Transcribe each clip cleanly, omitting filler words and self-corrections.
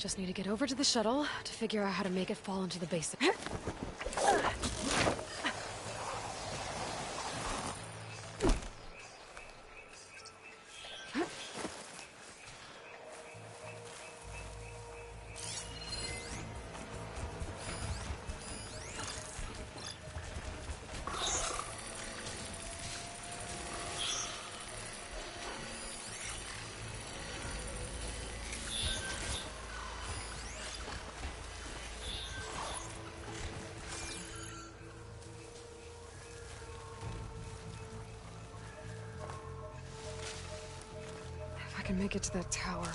Just need to get over to the shuttle to figure out how to make it fall into the basin. If I can make it to that tower,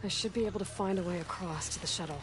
I should be able to find a way across to the shuttle.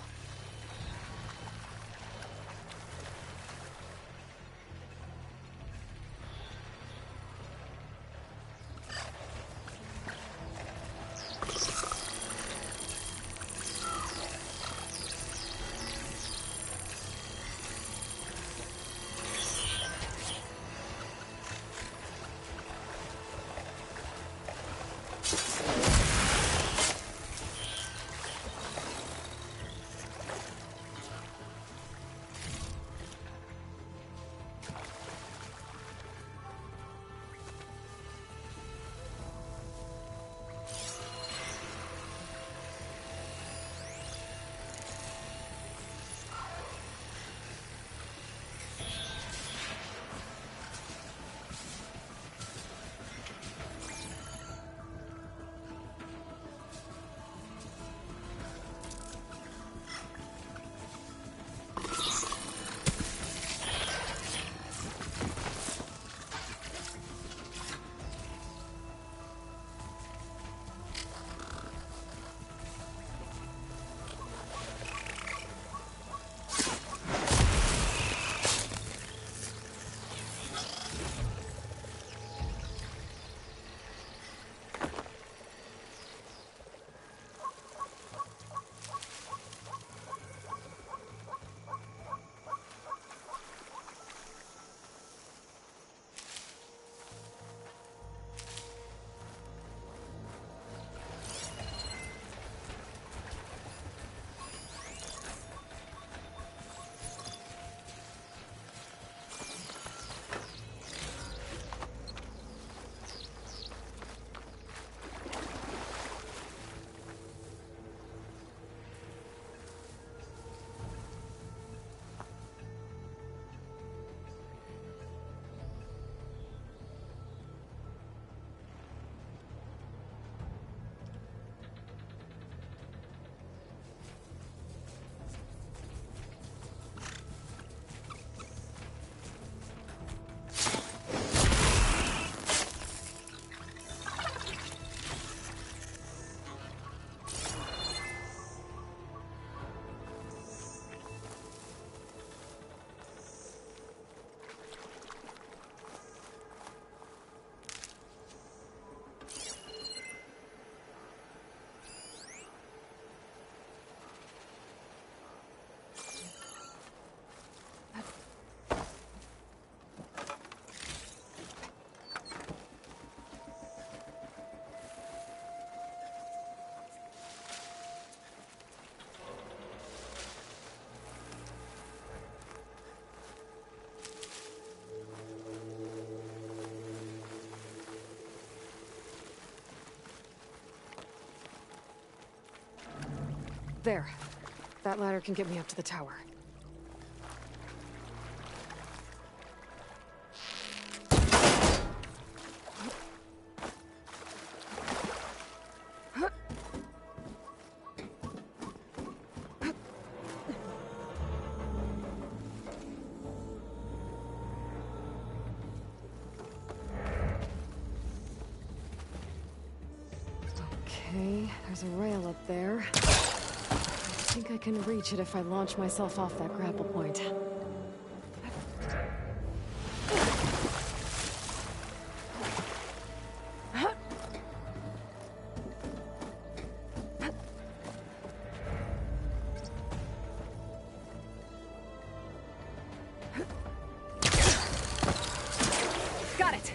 There. That ladder can get me up to the tower. Okay, there's a rail up there. I think I can reach it if I launch myself off that grapple point. Got it!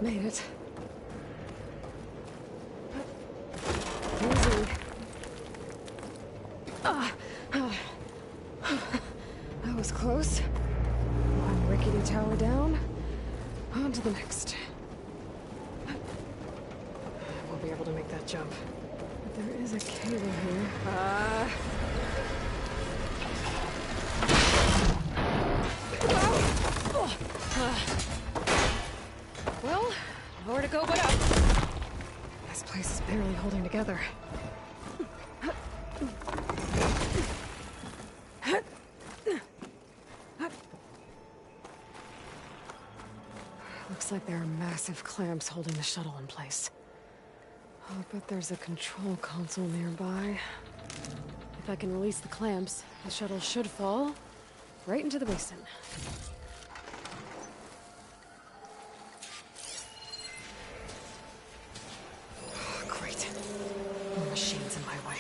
Made it. Easy. That was close. One rickety tower down. On to the next. I won't be able to make that jump. But there is a cable here. Well, nowhere to go but up. This place is barely holding together. Looks like there are massive clamps holding the shuttle in place. I'll bet there's a control console nearby. If I can release the clamps, the shuttle should fall right into the basin. Oh, great. More machines in my way.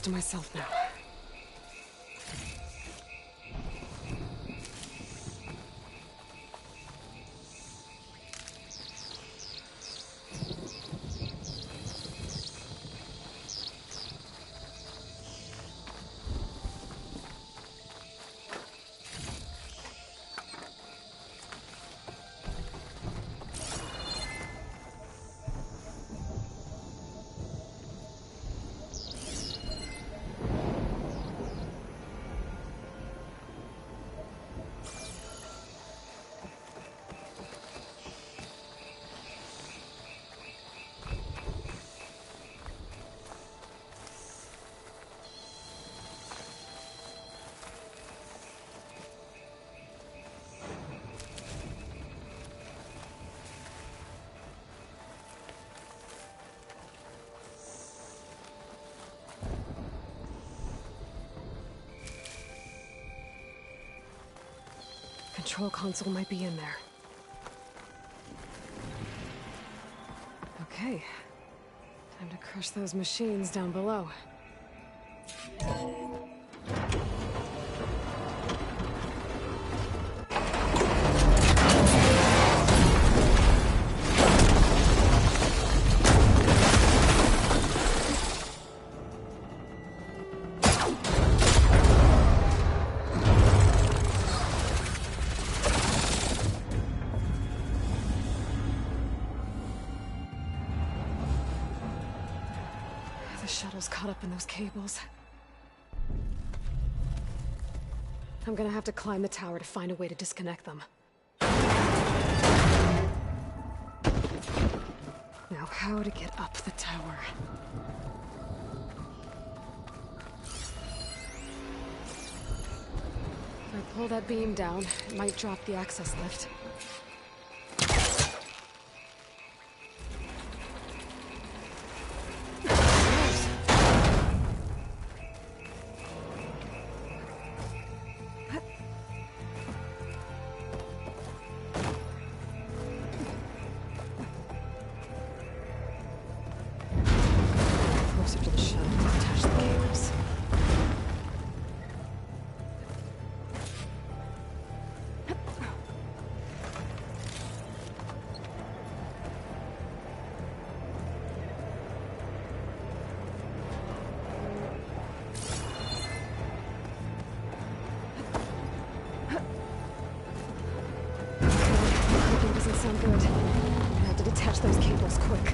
To myself now. Control console might be in there. Okay. Time to crush those machines down below. The shuttle's caught up in those cables. I'm gonna have to climb the tower to find a way to disconnect them. Now, how to get up the tower? If I pull that beam down, it might drop the access lift. Closer to the shuttle to attach the cables. Clicking doesn't sound good. I'm gonna have to detach those cables quick.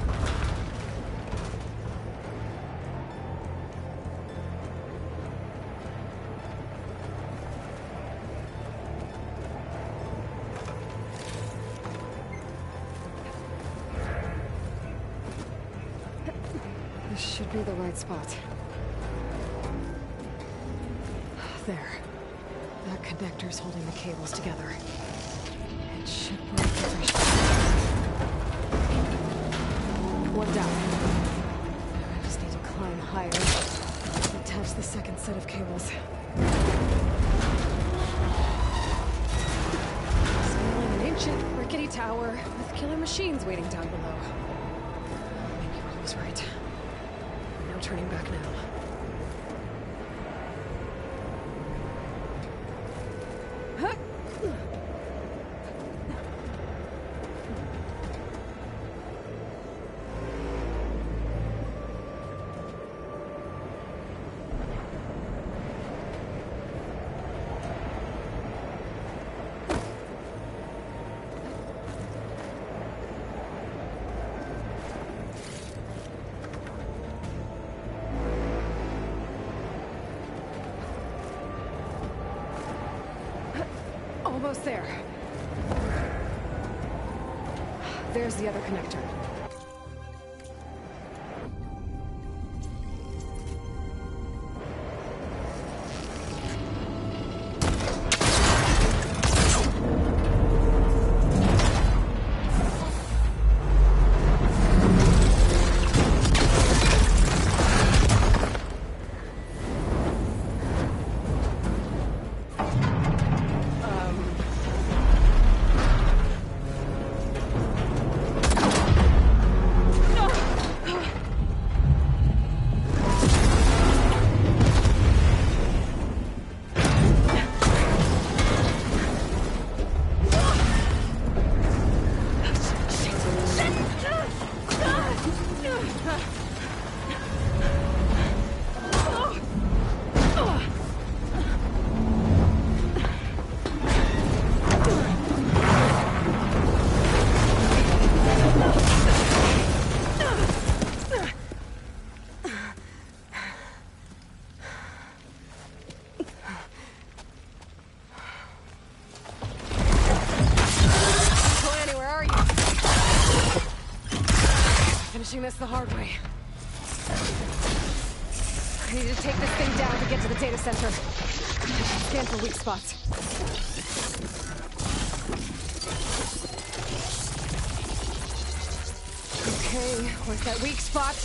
This should be the right spot. There. That connector's holding the cables together. It should break every one down. I just need to climb higher. Attach the second set of cables. Scaling an ancient, rickety tower with killer machines waiting down below. Maybe I was right. No turning back now. Huh? Almost there. There's the other connector. Finishing this the hard way. I need to take this thing down to get to the data center. Scan for weak spots. Okay, where's that weak spot?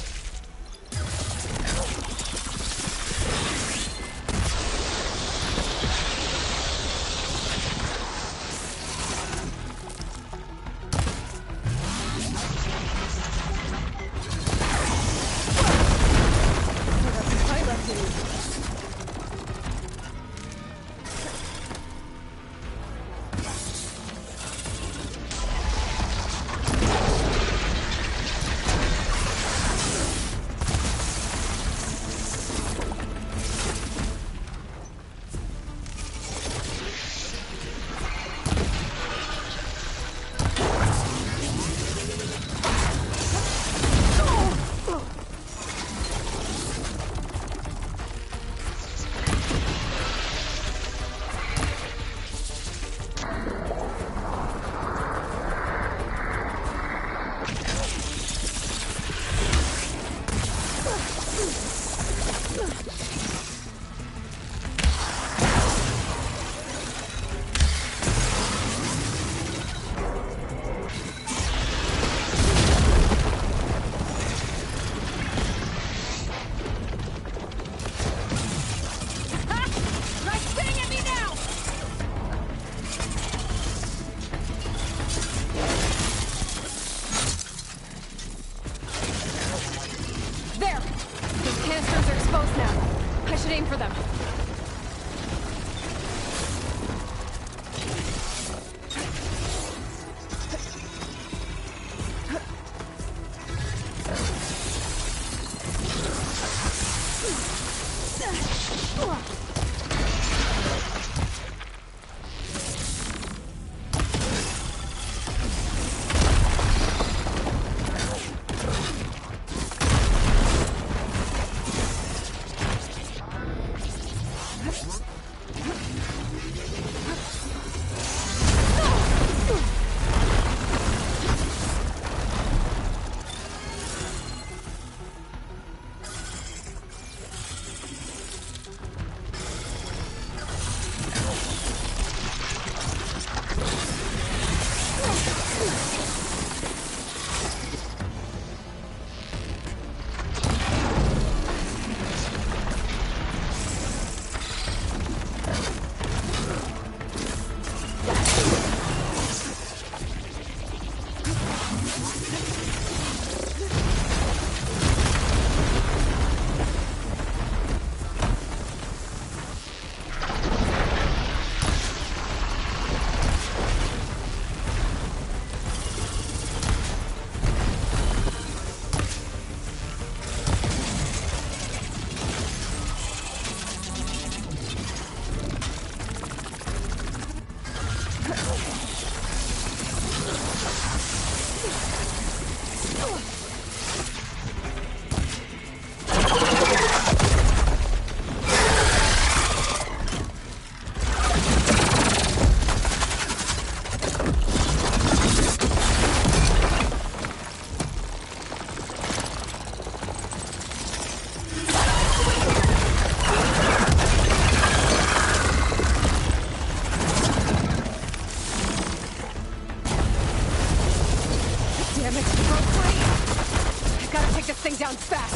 Down fast.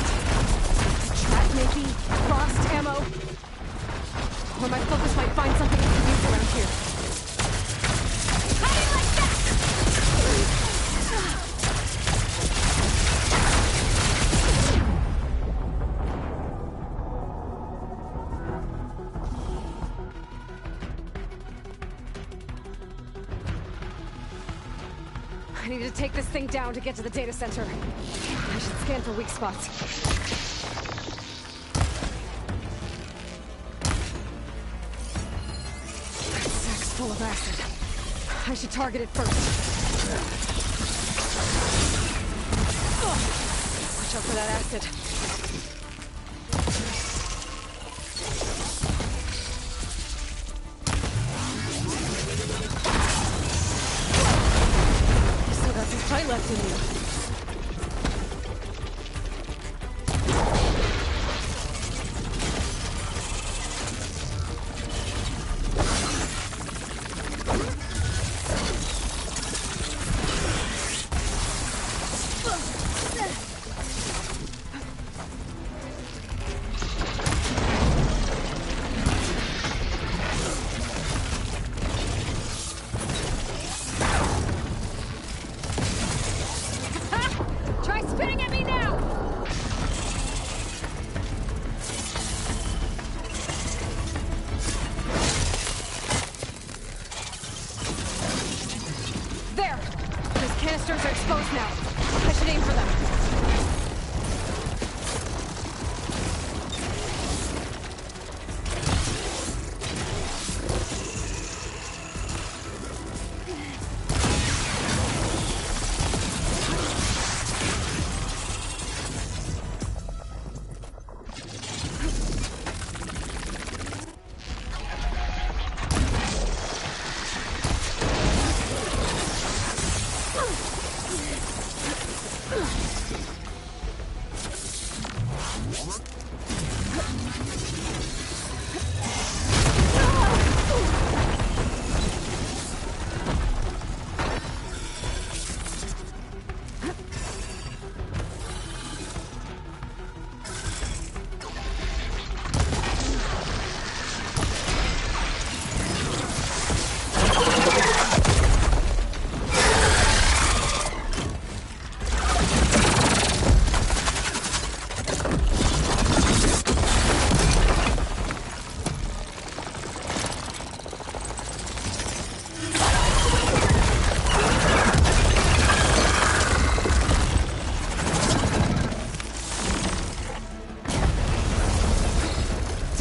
Trap maybe? Frost ammo? Or my focus might find something I can use around here. How do you like that? I need to take this thing down to get to the data center. I should scan for weak spots. That sack's full of acid. I should target it first. Watch out for that acid. You still got some fight left in you.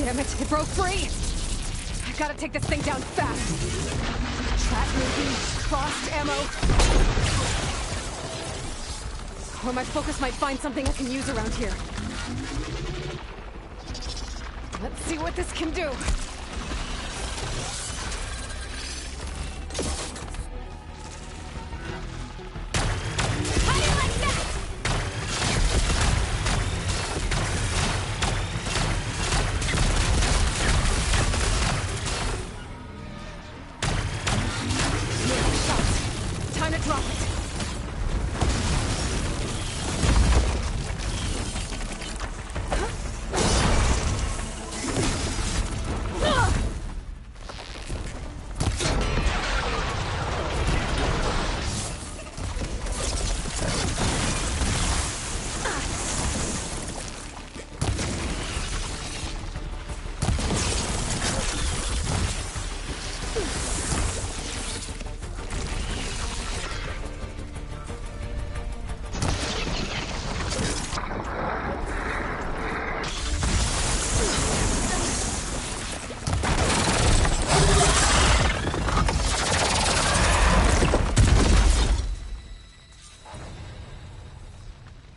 Damn it, it broke free! I gotta take this thing down fast. Trap moving, crossed ammo. Or my focus might find something I can use around here. Let's see what this can do.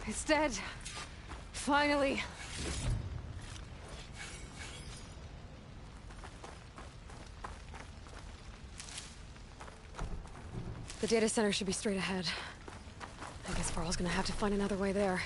It's dead. Finally. The data center should be straight ahead. I guess Varl's gonna have to find another way there.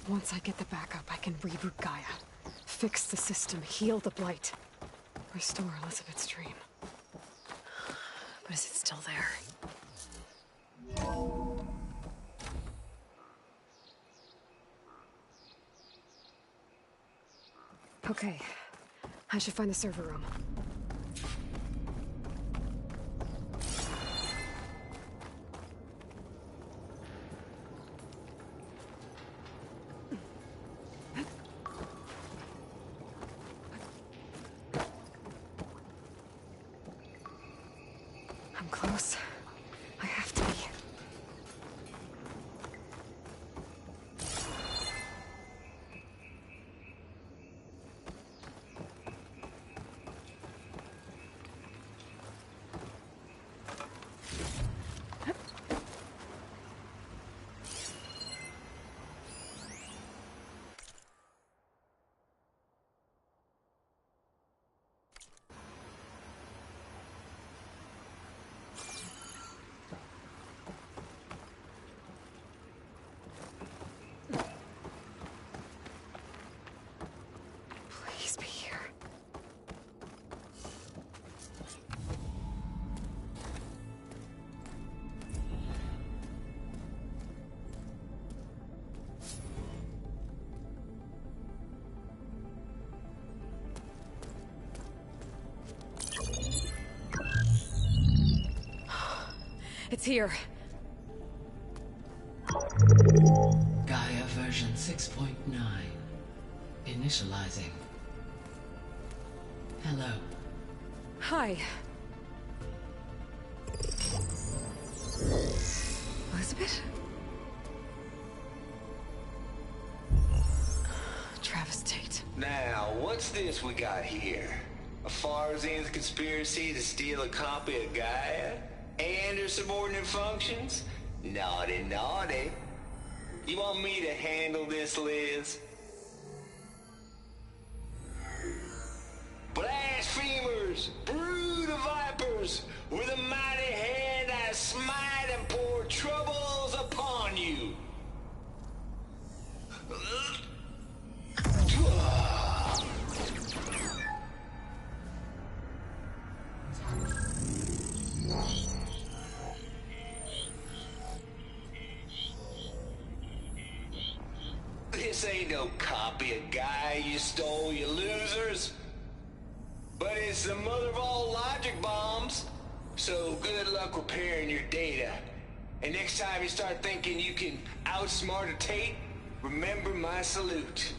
Once I get the backup, I can reboot Gaia. Fix the system, heal the Blight. Restore Elizabeth's dream. But is it still there? Okay. I should find the server room. I'm close. I have to be. Please be here. It's here. Gaia version 6.9. Initializing. Hello. Hi. Elizabeth? Travis Tate. Now, what's this we got here? A Farzan's conspiracy to steal a copy of Gaia? And her subordinate functions? Naughty, naughty. You want me to handle this, Liz? Blasphemers! Brood of vipers! With a mighty hand I smite and pour troubles upon you! This ain't no copy of Gaia you stole, you losers. But it's the mother of all logic bombs. So good luck repairing your data. And next time you start thinking you can outsmart a Tate, remember my salute.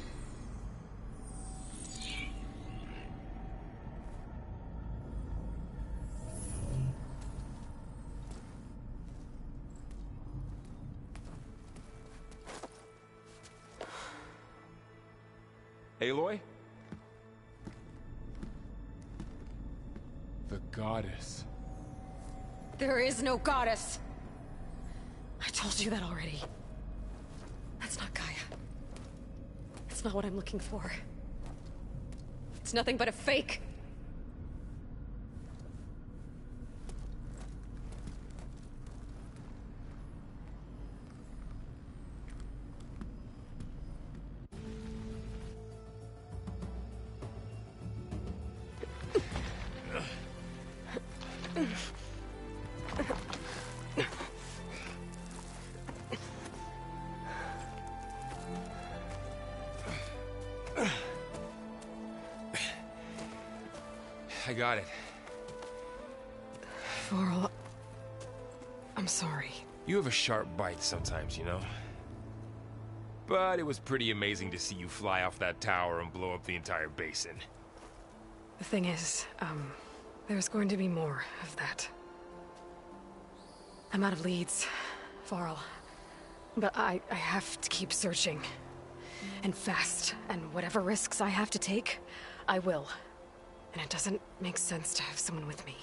Aloy? The goddess. There is no goddess. I told you that already. That's not Gaia. It's not what I'm looking for. It's nothing but a fake. I got it. Varl, I'm sorry. You have a sharp bite sometimes, you know? But it was pretty amazing to see you fly off that tower and blow up the entire basin. The thing is, there's going to be more of that. I'm out of leads, Varl. But I have to keep searching. And fast. And whatever risks I have to take, I will. And it doesn't make sense to have someone with me.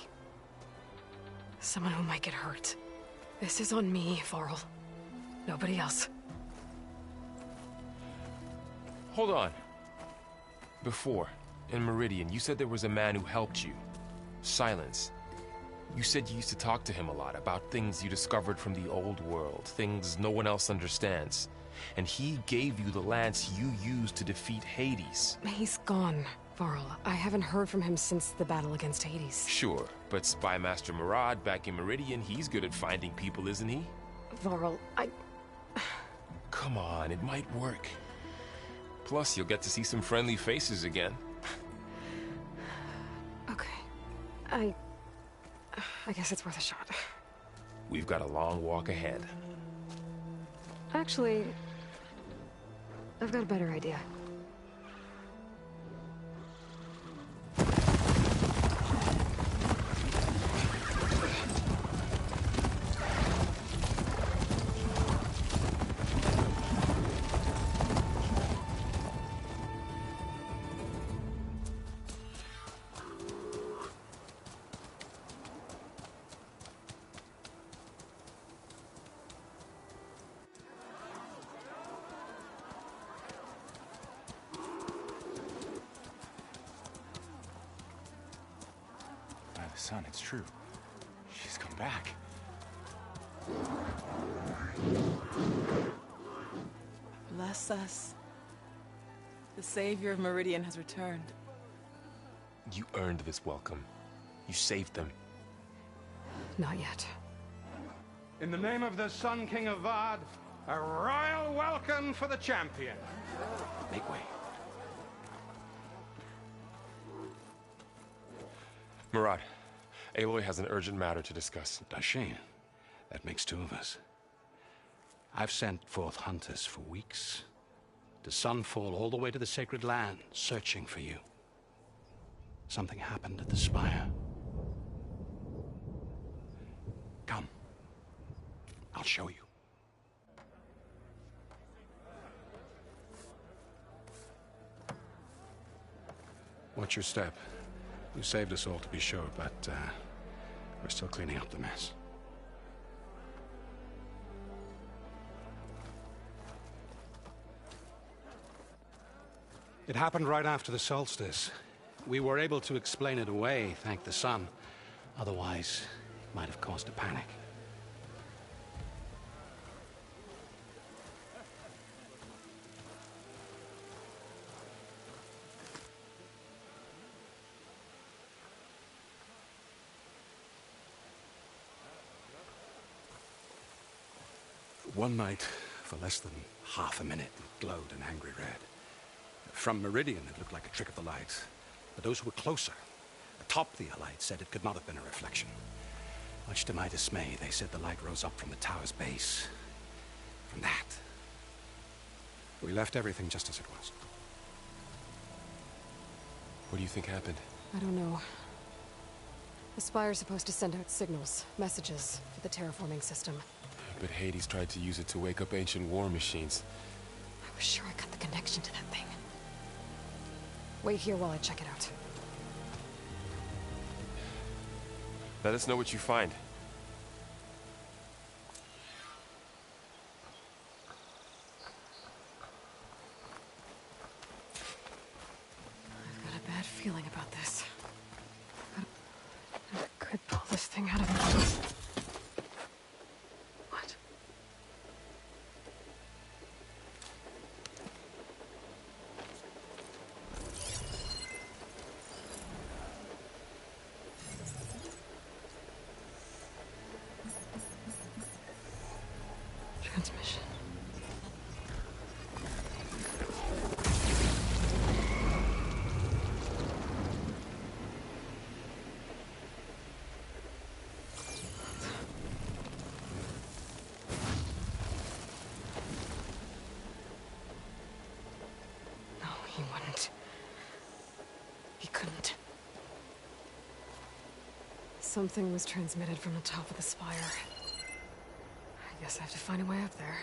Someone who might get hurt. This is on me, Varl. Nobody else. Hold on. Before, in Meridian, you said there was a man who helped you. Silence. You said you used to talk to him a lot about things you discovered from the old world, things no one else understands. And he gave you the lance you used to defeat Hades. He's gone, Varl. I haven't heard from him since the battle against Hades. Sure, but Spy Master Murad back in Meridian, he's good at finding people, isn't he? Varl, Come on, it might work. Plus, you'll get to see some friendly faces again. Okay. I guess it's worth a shot. We've got a long walk ahead. Actually, I've got a better idea. Son, it's true. She's come back. Bless us. The savior of Meridian has returned. You earned this welcome. You saved them. Not yet. In the name of the Sun King of Vard, a royal welcome for the champion. Make way. Murad, Aloy has an urgent matter to discuss. Dashane, that makes two of us. I've sent forth hunters for weeks, to sunfall all the way to the sacred land, searching for you. Something happened at the spire. Come. I'll show you. Watch your step. You saved us all, to be sure, but we're still cleaning up the mess. It happened right after the solstice. We were able to explain it away, thank the sun. Otherwise, it might have caused a panic. One night, for less than half a minute, it glowed an angry red. From Meridian, it looked like a trick of the lights. But those who were closer, atop the light, said it could not have been a reflection. Much to my dismay, they said the light rose up from the tower's base. From that, we left everything just as it was. What do you think happened? I don't know. The Spire's supposed to send out signals, messages, for the terraforming system. But Hades tried to use it to wake up ancient war machines. I was sure I got the connection to that thing. Wait here while I check it out. Let us know what you find. I've got a bad feeling about this. I could pull this thing out of me. What? Transmission. No, he wouldn't. He couldn't. Something was transmitted from the top of the spire. I guess I have to find a way up there.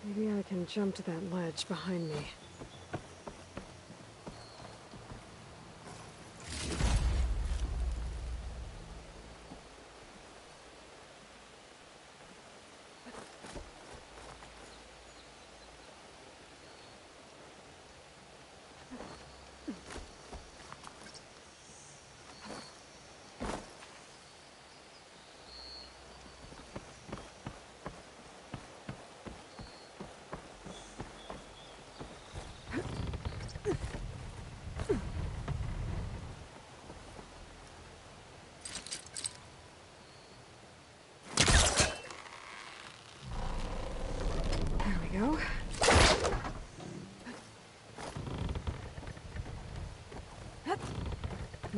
Maybe I can jump to that ledge behind me.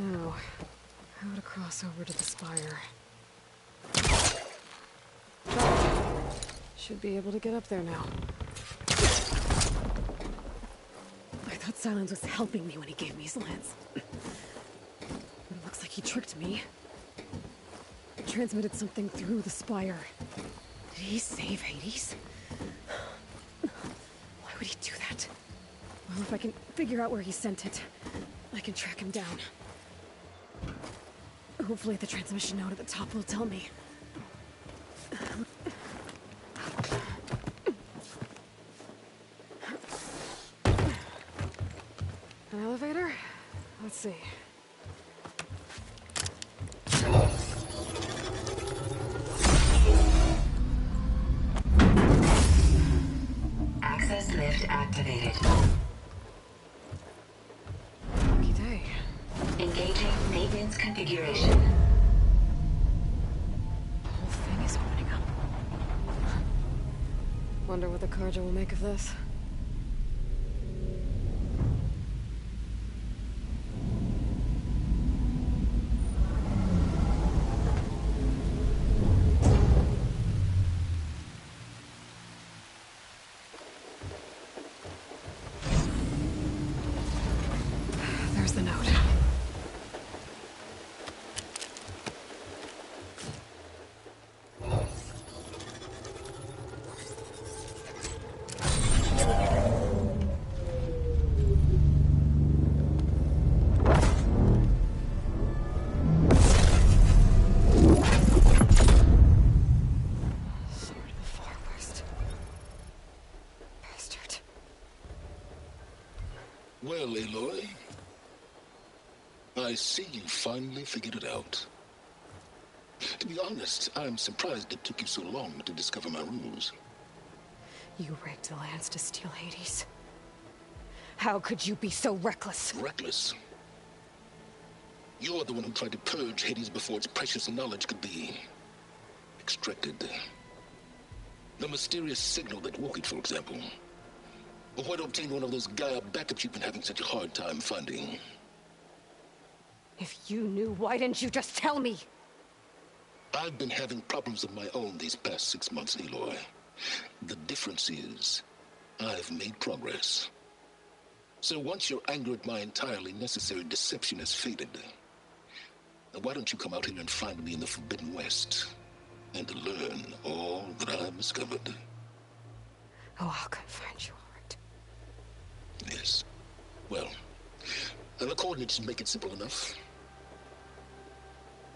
Now, how to cross over to the spire. Should be able to get up there now. I thought Silence was helping me when he gave me his lance. But it looks like he tricked me. Transmitted something through the spire. Did he save Hades? Why would he do that? Well, if I can figure out where he sent it, I can track him down. Hopefully the transmission note at the top will tell me. An elevator? Let's see. Access lift activated. Lucky day. Engaging maintenance configuration. The whole thing is opening up. Wonder what the Karja will make of this. There's the note. Sword of the Far West. Bastard. Well, Aloy, I see you finally figured it out. To be honest, I'm surprised it took you so long to discover my ruse. You rigged the lance to steal Hades. How could you be so reckless? Reckless. You're the one who tried to purge Hades before its precious knowledge could be extracted. The mysterious signal that woke it, for example. Or why to obtain one of those Gaia backups you've been having such a hard time finding. If you knew, why didn't you just tell me? I've been having problems of my own these past 6 months, Aloy. The difference is, I've made progress. So once your anger at my entirely necessary deception has faded, then why don't you come out here and find me in the Forbidden West, and to learn all that I've discovered? Oh, I'll come find you, all right. Yes. Well, the coordinates make it simple enough.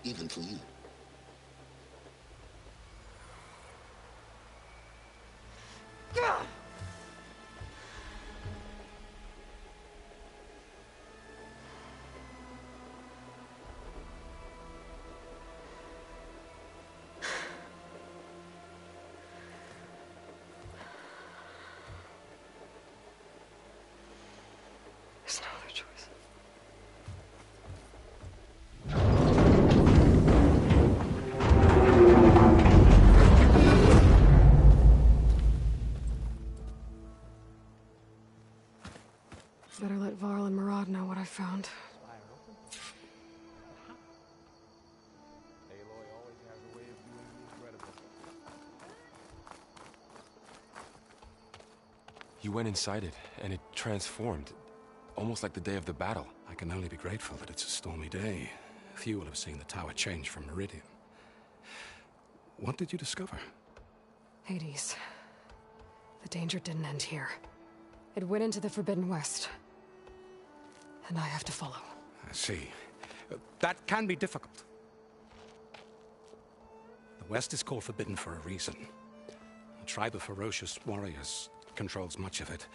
Even for you. Ugh! There's no other choice. Better let Varl and Murad know what I found. You went inside it, and it transformed. Almost like the day of the battle. I can only be grateful that it's a stormy day. Few will have seen the tower change from Meridian. What did you discover? Hades. The danger didn't end here. It went into the Forbidden West. And I have to follow. I see. That can be difficult. The West is called Forbidden for a reason. A tribe of ferocious warriors controls much of it,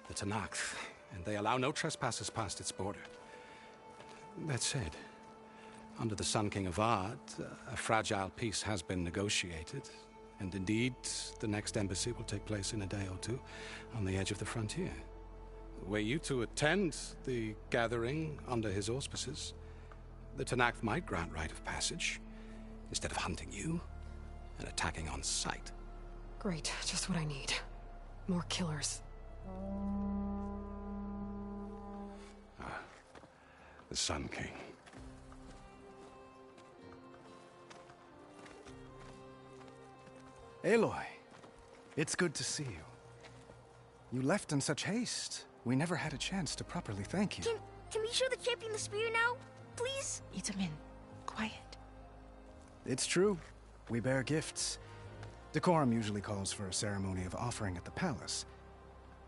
the Tanakh, and they allow no trespassers past its border. That said, under the Sun King of Ard, a fragile peace has been negotiated, and indeed, the next embassy will take place in a day or two on the edge of the frontier. Were you to attend the gathering under his auspices, the Tanakh might grant right of passage, instead of hunting you and attacking on sight. Great, just what I need. More killers. The Sun King. Aloy, it's good to see you. You left in such haste. We never had a chance to properly thank you. Can we show the champion the spear now? Please? Itamin, quiet. It's true. We bear gifts. Decorum usually calls for a ceremony of offering at the palace,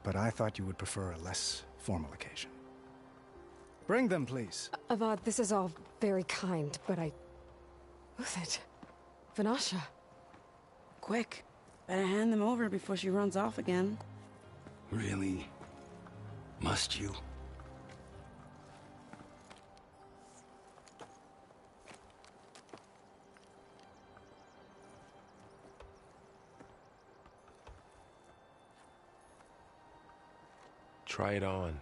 but I thought you would prefer a less formal occasion. Bring them, please. Avad, this is all very kind, but Who's it? Vanasha. Quick. Better hand them over before she runs off again. Really? Must you? Try it on.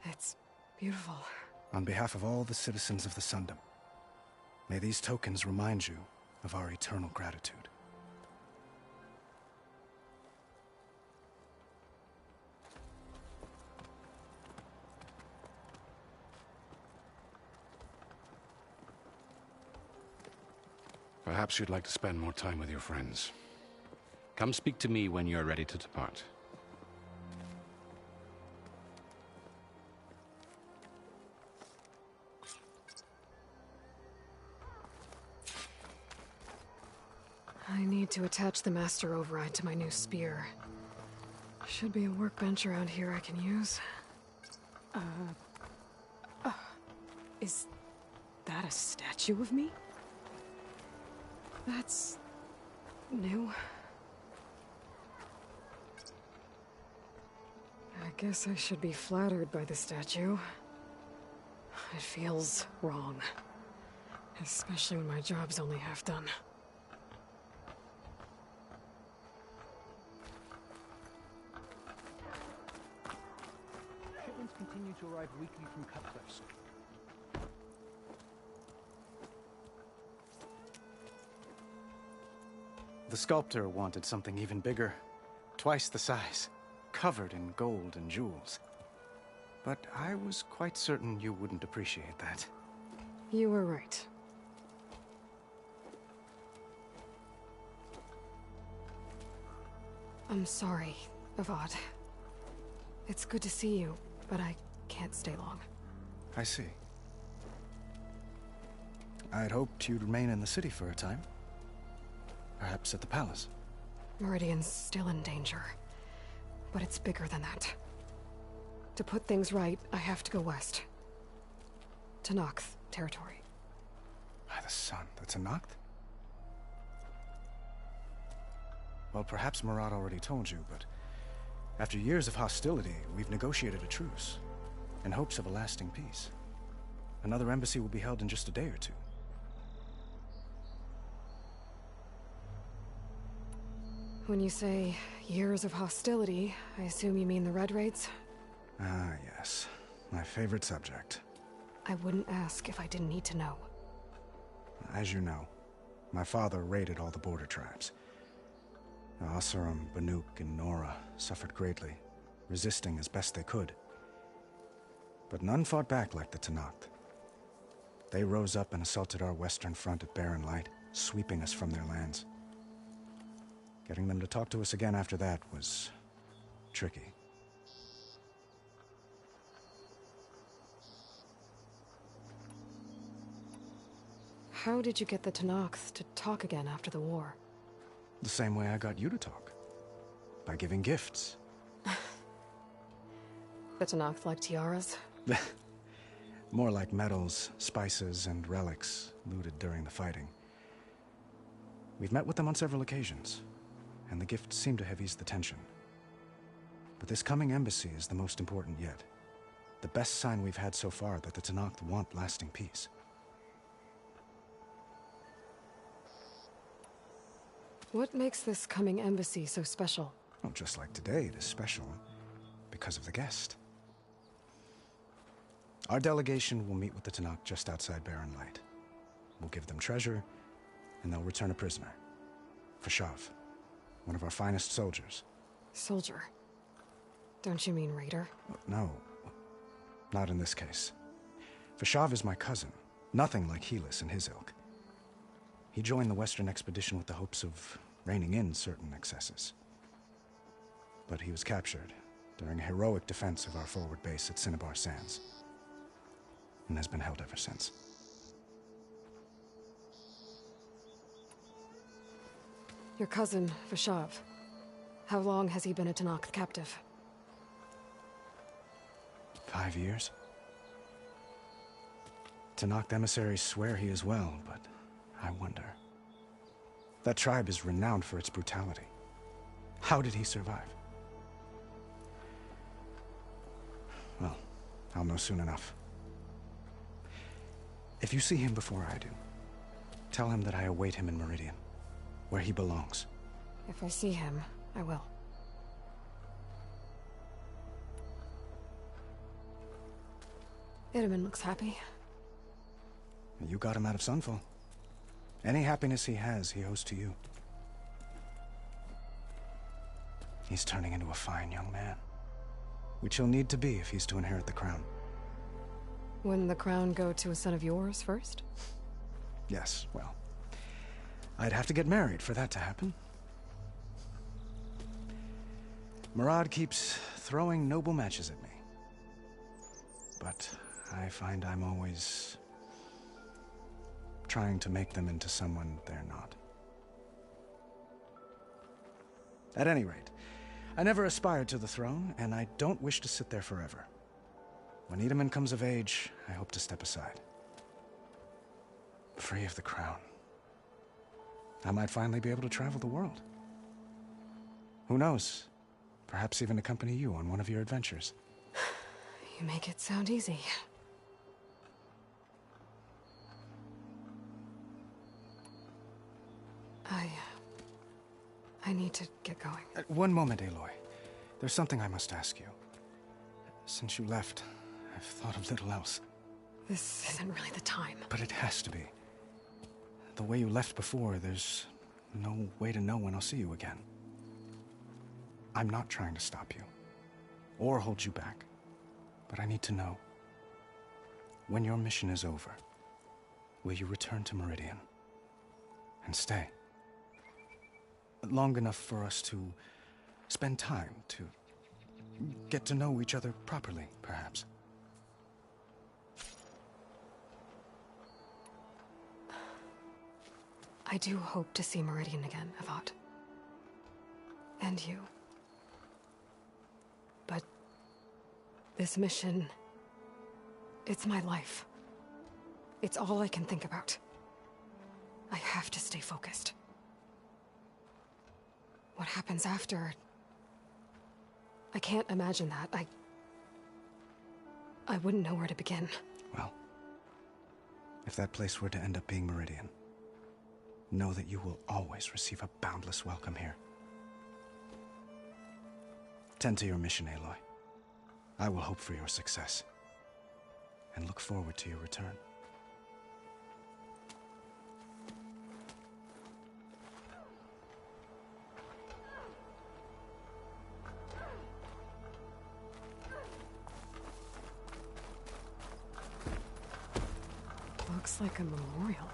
It's beautiful. On behalf of all the citizens of the Sundom, may these tokens remind you of our eternal gratitude. Perhaps you'd like to spend more time with your friends. Come speak to me when you're ready to depart. I need to attach the master override to my new spear. Should be a workbench around here I can use. Is that a statue of me? That's new. I guess I should be flattered by the statue. It feels wrong. Especially when my job's only half done. Shipments continue to arrive weekly from Cutcliffs. The sculptor wanted something even bigger, twice the size, covered in gold and jewels. But I was quite certain you wouldn't appreciate that. You were right. I'm sorry, Avad. It's good to see you, but I can't stay long. I see. I'd hoped you'd remain in the city for a time. Perhaps at the palace. Meridian's still in danger, but it's bigger than that. To put things right, I have to go west. To Noct territory. By the sun, that's a Noct? Well, perhaps Murad already told you, but after years of hostility, we've negotiated a truce, in hopes of a lasting peace. Another embassy will be held in just a day or two. When you say years of hostility, I assume you mean the Red Raids? Ah, yes. My favorite subject. I wouldn't ask if I didn't need to know. As you know, my father raided all the border tribes. Asuram, Banuk, and Nora suffered greatly, resisting as best they could. But none fought back like the Tenakth. They rose up and assaulted our western front at Barren Light, sweeping us from their lands. Getting them to talk to us again after that was tricky. How did you get the Tenakth to talk again after the war? The same way I got you to talk. By giving gifts. The Tenakth like tiaras? More like medals, spices, and relics looted during the fighting. We've met with them on several occasions, and the gifts seem to have eased the tension. But this coming embassy is the most important yet. The best sign we've had so far that the Tenakth want lasting peace. What makes this coming embassy so special? Oh, just like today, it is special because of the guest. Our delegation will meet with the Tenakth just outside Barren Light. We'll give them treasure, and they'll return a prisoner. For Shav, one of our finest soldiers. Soldier? Don't you mean raider? No, not in this case. Vashav is my cousin, nothing like Helis and his ilk. He joined the Western expedition with the hopes of reining in certain excesses. But he was captured during a heroic defense of our forward base at Cinnabar Sands, and has been held ever since. Your cousin, Vashav. How long has he been a Tanakh captive? 5 years. Tanakh emissaries swear he is well, but I wonder. That tribe is renowned for its brutality. How did he survive? Well, I'll know soon enough. If you see him before I do, tell him that I await him in Meridian, where he belongs. If I see him, I will. Itamen looks happy. You got him out of Sunfall. Any happiness he has, he owes to you. He's turning into a fine young man, which he'll need to be if he's to inherit the crown. Wouldn't the crown go to a son of yours first? Yes, well, I'd have to get married for that to happen. Murad keeps throwing noble matches at me, but I find I'm always trying to make them into someone they're not. At any rate, I never aspired to the throne, and I don't wish to sit there forever. When Itamen comes of age, I hope to step aside. Free of the crown. I might finally be able to travel the world. Who knows? Perhaps even accompany you on one of your adventures. You make it sound easy. I need to get going. One moment, Aloy. There's something I must ask you. Since you left, I've thought of little else. This isn't really the time. But it has to be. The way you left before, there's no way to know when I'll see you again. I'm not trying to stop you, or hold you back. But I need to know, when your mission is over, will you return to Meridian? And stay? Long enough for us to spend time, to get to know each other properly, perhaps. I do hope to see Meridian again, Avad. And you. But this mission, it's my life. It's all I can think about. I have to stay focused. What happens after? I can't imagine that. I wouldn't know where to begin. Well, if that place were to end up being Meridian, know that you will always receive a boundless welcome here. Tend to your mission, Aloy. I will hope for your success, and look forward to your return. Looks like a memorial.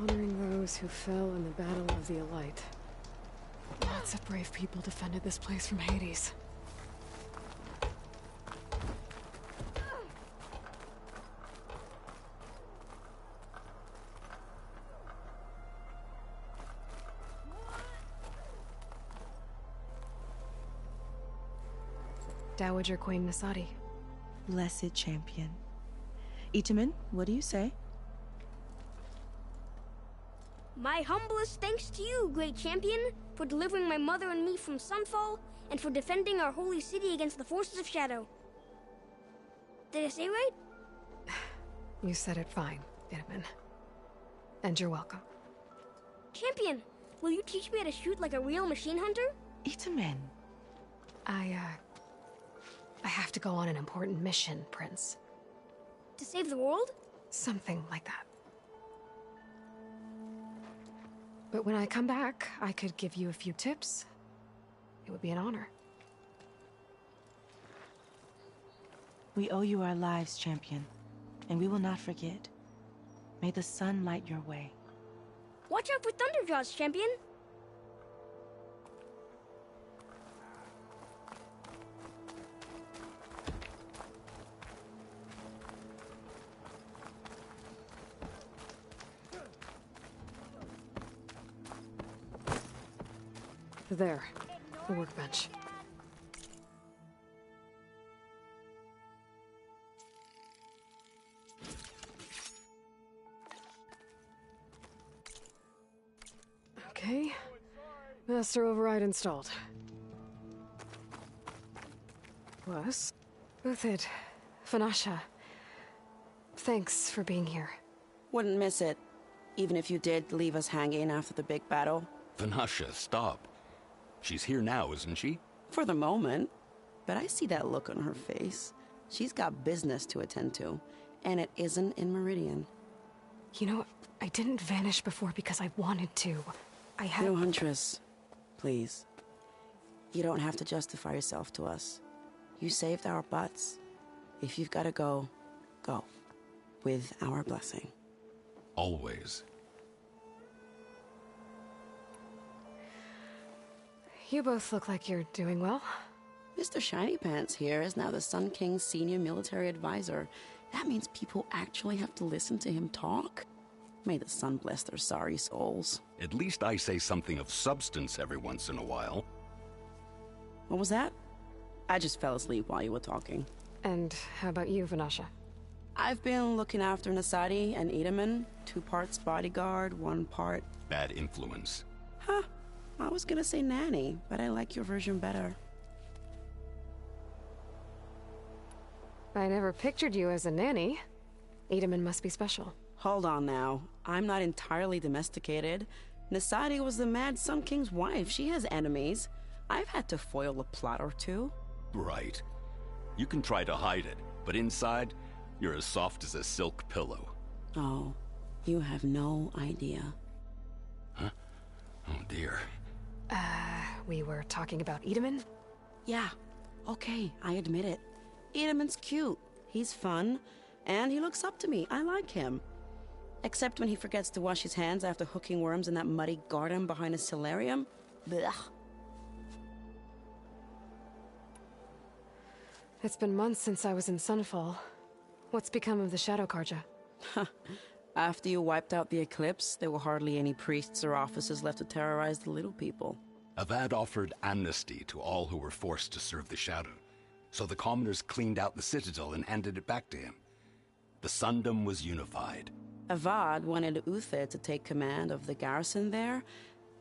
Honoring those who fell in the Battle of the Elite. Lots of brave people defended this place from Hades. Dowager Queen Nasadi. Blessed champion. Itamen, what do you say? My humblest thanks to you, great champion, for delivering my mother and me from Sunfall, and for defending our holy city against the forces of Shadow. Did I say right? You said it fine, Itamen. And you're welcome. Champion, will you teach me how to shoot like a real machine hunter? Itamen. I have to go on an important mission, Prince. To save the world? Something like that. But when I come back, I could give you a few tips. It would be an honor. We owe you our lives, champion, and we will not forget. May the sun light your way. Watch out for Thunderjaws, champion! There, the workbench. Okay. Master override installed. Wes? Uthid. Vanasha. Thanks for being here. Wouldn't miss it, even if you did leave us hanging after the big battle. Vanasha, stop. She's here now, isn't she? For the moment. But I see that look on her face. She's got business to attend to, and it isn't in Meridian. You know, I didn't vanish before because I wanted to. I had... No, Huntress. Please. You don't have to justify yourself to us. You saved our butts. If you've got to go, go. With our blessing. Always. You both look like you're doing well. Mr. Shiny Pants here is now the Sun King's senior military advisor. That means people actually have to listen to him talk? May the sun bless their sorry souls. At least I say something of substance every once in a while. What was that? I just fell asleep while you were talking. And how about you, Vanasha? I've been looking after Nasadi and Edaman. 2 parts bodyguard, 1 part... Bad influence. Huh. I was gonna say nanny, but I like your version better. I never pictured you as a nanny. Edaman must be special. Hold on now. I'm not entirely domesticated. Nasadi was the Mad Sun King's wife. She has enemies. I've had to foil a plot or 2. Right. You can try to hide it, but inside, you're as soft as a silk pillow. Oh, you have no idea. Huh? Oh dear. We were talking about Edaman? Yeah. Okay, I admit it. Edaman's cute. He's fun. And he looks up to me. I like him. Except when he forgets to wash his hands after hooking worms in that muddy garden behind a solarium. Blech. It's been months since I was in Sunfall. What's become of the Shadow Karja? After you wiped out the eclipse, there were hardly any priests or officers left to terrorize the little people. Avad offered amnesty to all who were forced to serve the Shadow, so the commoners cleaned out the citadel and handed it back to him. The Sundom was unified. Avad wanted Uther to take command of the garrison there,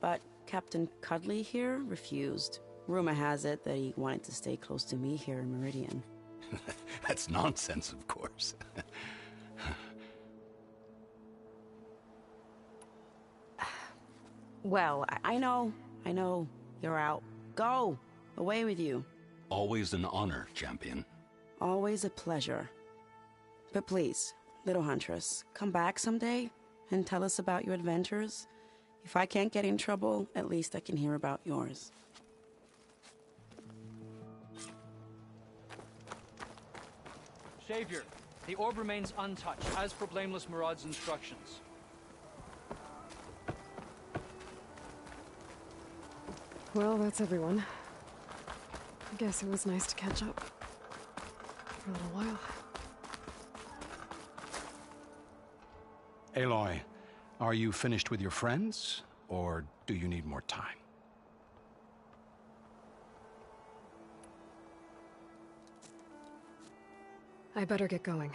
but Captain Cudley here refused. Rumor has it that he wanted to stay close to me here in Meridian. That's nonsense, of course. Well, I know. You're out. Go! Away with you. Always an honor, champion. Always a pleasure. But please, little Huntress, come back someday and tell us about your adventures. If I can't get in trouble, at least I can hear about yours. Savior, the orb remains untouched, as per Blameless Murad's instructions. Well, that's everyone. I guess it was nice to catch up. For a little while. Aloy, are you finished with your friends, or do you need more time? I better get going.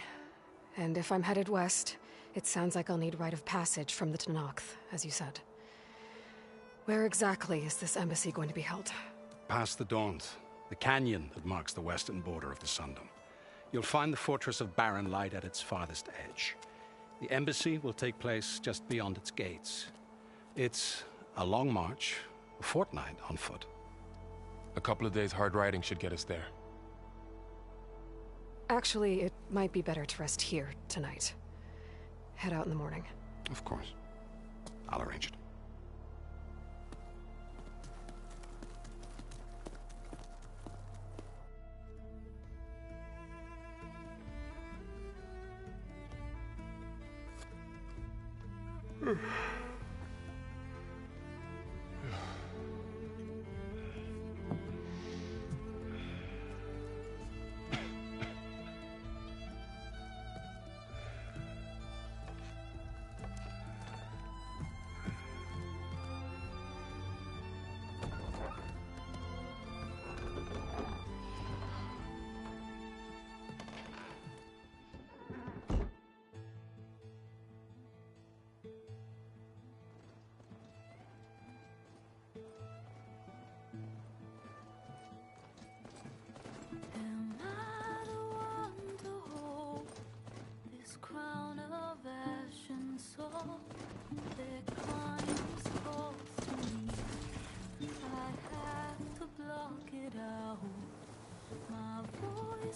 And if I'm headed west, it sounds like I'll need rite of passage from the Tenakth, as you said. Where exactly is this embassy going to be held? Past the Daunt, the canyon that marks the western border of the Sundom. You'll find the fortress of Barren Light at its farthest edge. The embassy will take place just beyond its gates. It's a long march, a fortnight on foot. A couple of days hard riding should get us there. Actually, it might be better to rest here tonight. Head out in the morning. Of course. I'll arrange it.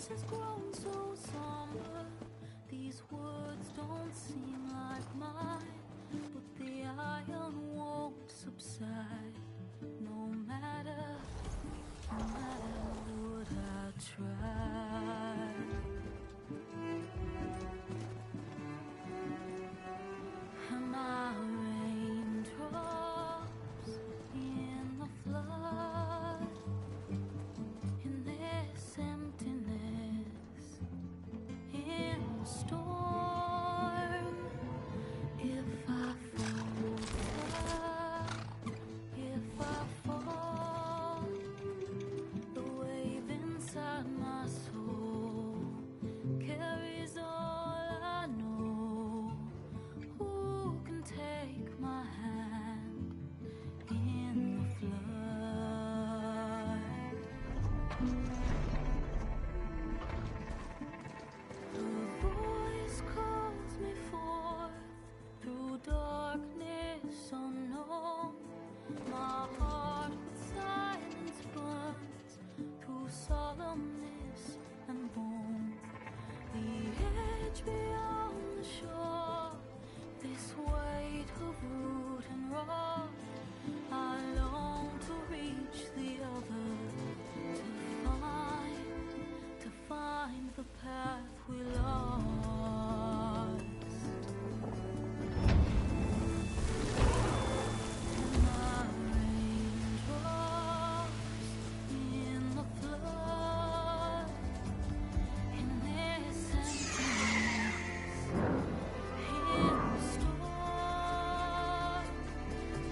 Has grown so somber. These words don't seem like mine, but the iron won't subside. No matter what I try. Am I raindrops in the flood? In this emptiness, in a storm, if I falter, if I fall, the wave inside my soul carries all I know. Who can take my hand in the flood? The voice calls me forth through darkness unknown. My heart with silence burns through solemnness and bone. The edge beyond the shore, this weight of root and rock. I long to reach the other, to find the path we lost. And my raindrops in the flood, in this emptiness, in the storm.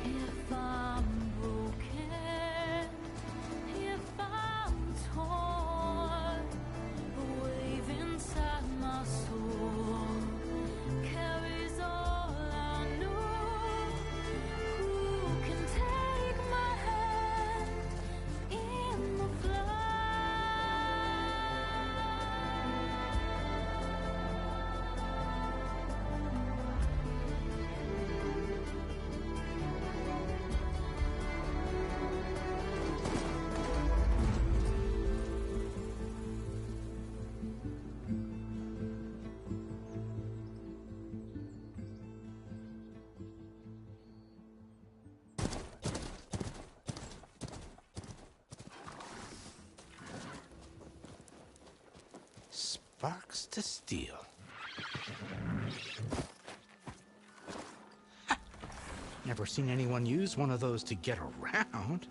If I'm broken, if I'm torn, the wave inside my soul carries all I know. Who can take my hand in the flood? Sparks to steel. Never seen anyone use one of those to get around.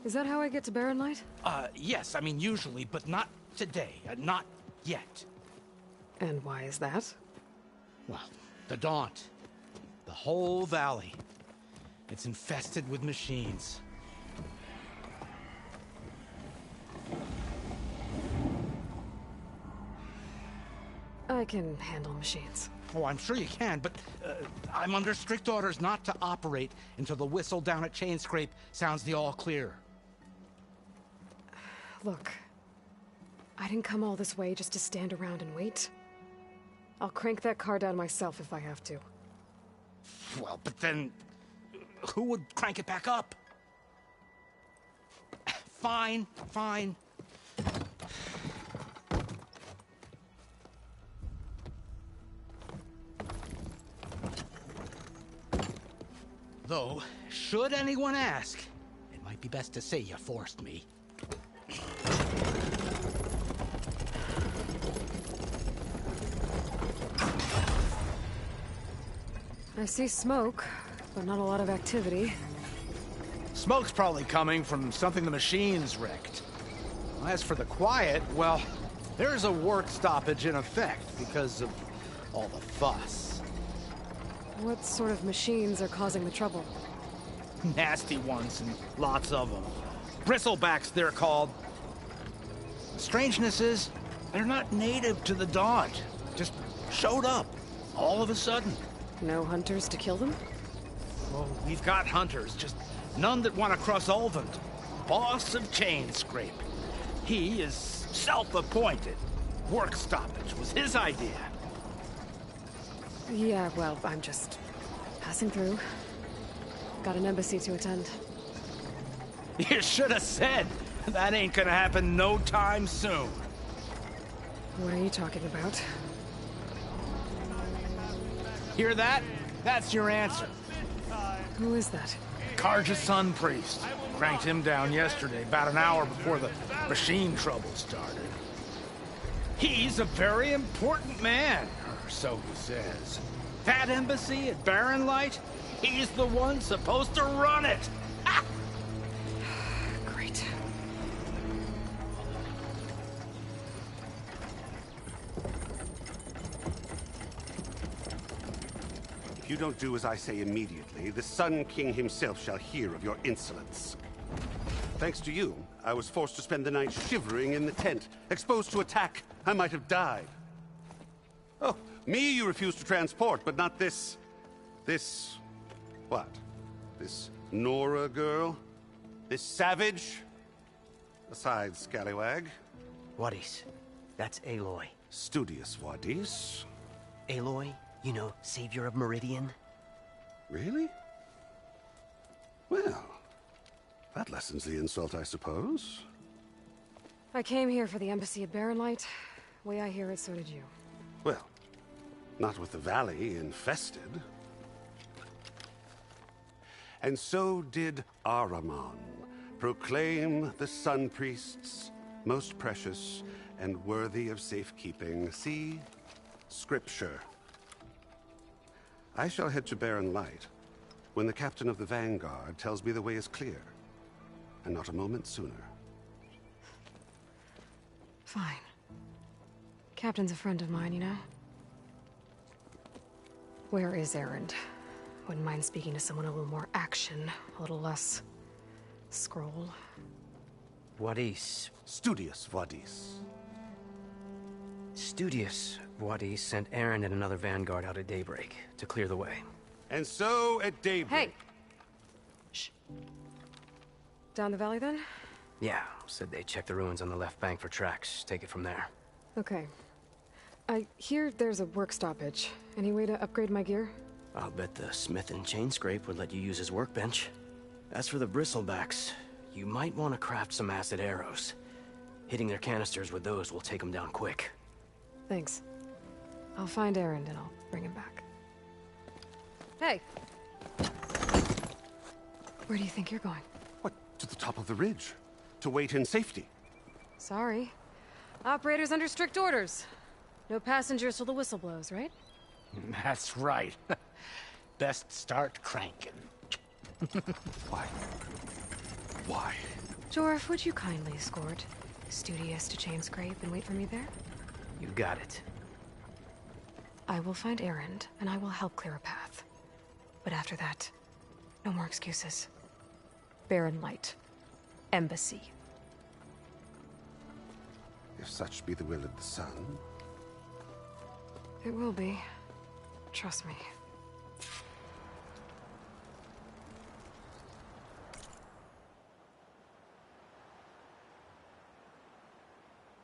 Is that how I get to Barren Light? Yes, I mean usually, but not today. Not yet. And why is that? Well, the Daunt. The whole valley. It's infested with machines. I can handle machines. Oh, I'm sure you can, but I'm under strict orders not to operate until the whistle down at Chain Scrape sounds the all clear. Look, I didn't come all this way just to stand around and wait. I'll crank that car down myself if I have to. Well, but then who would crank it back up? Fine, fine. Though, should anyone ask, it might be best to say you forced me. I see smoke, but not a lot of activity. Smoke's probably coming from something the machines wrecked. As for the quiet, well, there's a work stoppage in effect because of all the fuss. What sort of machines are causing the trouble? Nasty ones, and lots of them. Bristlebacks, they're called. The strangeness is, they're not native to the Dodge. Just showed up, all of a sudden. No hunters to kill them? Well, we've got hunters, just none that want to cross Ulvund. Boss of Chainscrape. He is self-appointed. Work stoppage was his idea. Yeah, well, I'm just passing through. Got an embassy to attend. You should have said. That ain't gonna happen no time soon. What are you talking about? Hear that? That's your answer. Who is that? Karja's Sun Priest. Cranked him down yesterday, about an hour before the machine trouble started. He's a very important man, or so he says. That embassy at Barren Light, he's the one supposed to run it. Ah! Great. If you don't do as I say immediately, the Sun King himself shall hear of your insolence. Thanks to you, I was forced to spend the night shivering in the tent. Exposed to attack, I might have died. Oh, me you refuse to transport, but not this... what? This Nora girl? This savage? Besides, scallywag. Wadis. That's Aloy. Studious Wadis. Aloy, you know, savior of Meridian. Really? Well, that lessens the insult, I suppose. I came here for the embassy at Barren Light. Way I hear it, so did you. Well, not with the valley infested. And so did Ahriman proclaim the Sun Priests most precious and worthy of safekeeping. See? Scripture. I shall head to Barren Light when the captain of the Vanguard tells me the way is clear, and not a moment sooner. Fine. Captain's a friend of mine, you know? Where is Erend? Wouldn't mind speaking to someone a little more action, a little less... scroll. Wadis. Studious Wadis. Studious Wadis sent Aaron and another vanguard out at daybreak to clear the way. And so at daybreak... Hey! Shh. Down the valley, then? Yeah, said they checked the ruins on the left bank for tracks. Take it from there. Okay. I hear there's a work stoppage. Any way to upgrade my gear? I'll bet the smith in Chainscrape would let you use his workbench. As for the bristlebacks, you might want to craft some acid arrows. Hitting their canisters with those will take them down quick. Thanks. I'll find Erend and I'll bring him back. Hey! Where do you think you're going? What, to the top of the ridge? To wait in safety? Sorry. Operator's under strict orders. No passengers till the whistle blows, right? That's right. Best start cranking. Why? Why? Jorf, would you kindly escort Studious to Chainscrape and wait for me there? You got it. I will find Erend, and I will help clear a path. But after that, no more excuses. Barren Light. Embassy. If such be the will of the sun. It will be. Trust me.